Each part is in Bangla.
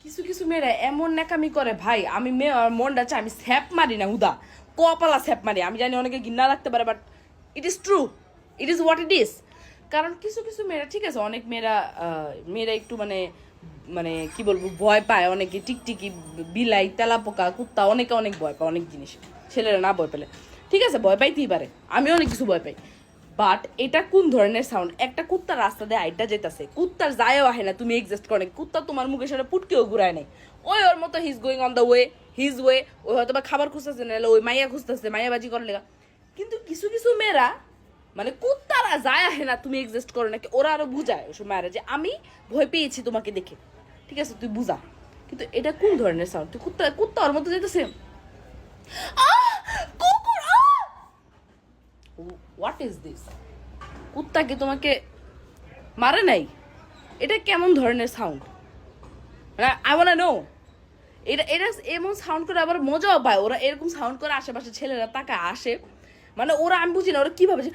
কিছু কিছু মেয়েরা এমন ন্যাকামি করে ভাই, আমি মেয়ে আমার মনটা চাই আমি স্যাপ মারি না, উদা কপালা স্যাপ মারি। আমি জানি অনেকে ঘৃণা লাগতে পারে, but it is true, it is what it is. কারণ কিছু কিছু মেয়েরা, ঠিক আছে, অনেক মেয়েরা মেয়েরা একটু মানে মানে কি বলবো, ভয় পায় অনেকে, টিকটিকি, বিলাই, তেলাপোকা, কুত্তা, অনেকে অনেক ভয় পায় অনেক জিনিস। ছেলেরা না ভয় পেলে ঠিক আছে, ভয় পাইতেই পারে, আমি অনেক কিছু ভয় পাই। বাট এটা কোন ধরনের সাউন্ড? একটা কুত্তার রাস্তা দিয়ে আইটা যেতেছে, কুত্তার যায়ও আহে না, তুমি এক্সিস্ট করে কুত্তা তোমার মুখের সাথে পুটকেও ঘুরায় নাই, ওই ওর মতো his going on the way, his way, ওই হয়তো বা খাবার খুঁজতেছে, না ওই মাইয়া খুঁজতেছে, মাইয়াবাজি করে লেগা। কিন্তু কিছু কিছু মেয়েরা মানে কুত্তারা যায় আহে না, তুমি এক্সিস্ট করো নাকি, ওরা আরো বুঝায় ওসব মায়েরা যে আমি ভয় পেয়েছি তোমাকে দেখে, ঠিক আছে তুই বুঝা। কিন্তু এটা কোন ধরনের সাউন্ড? তুই কুত্তা কুত্তা ওর মতো যেতেছে, কুকুর, হোয়াট ইজ দিস? কুত্তা কি তোমাকে মারে নাই? এটা কেমন ধরনের সাউন্ড? মানে আই ওয়ান্না নো। এটা এটা এমন সাউন্ড করে আবার মজাও পায় ওরা, এরকম সাউন্ড করে আশেপাশে ছেলেরা তাকে আসে, মানে ওরা, আমি বুঝি না ওরা কি ভাবে যে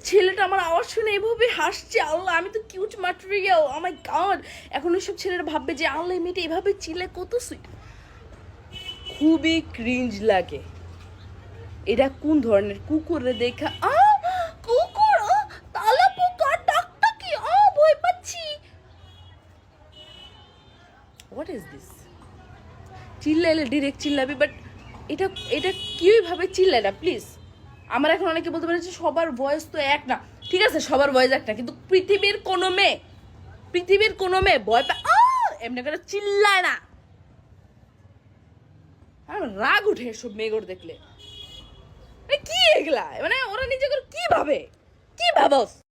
ছেলেটা আমার আওয়াজ শুনে এভাবে হাসছে, আল্লাহ আমি তো কিউট ম্যাটেরিয়াল, ও মাই গড। এখন ওইসব ছেলেরা ভাববে যে আল্লাহ মেয়েটা এভাবে চিল্লে কত সুইট। খুবই ক্রিঞ্জ লাগে। এটা কোন ধরনের? কুকুরে দেখা কুকুর, তালা পোকা, টাকটাকি, ভয় পাচ্ছি। What is this? চিল্লাইলে ডিরেক্ট চিল্লাবি, বাট এটা এটা কিভাবে চিল্লায় না প্লিজ। আমার এখন অনেকে বলতে পারে যে সবার ভয়েস তো এক না, ঠিক আছে সবার ভয়েস এক না, কিন্তু পৃথিবীর কোনো মেয়ে ভয় পায় এমনি করে চিল্লায় না। আমার রাগ উঠে এসব মেয়েগুলো দেখলে। কি এগুলা, মানে ওরা নিজে করে কি ভাবে, কি ভাবস?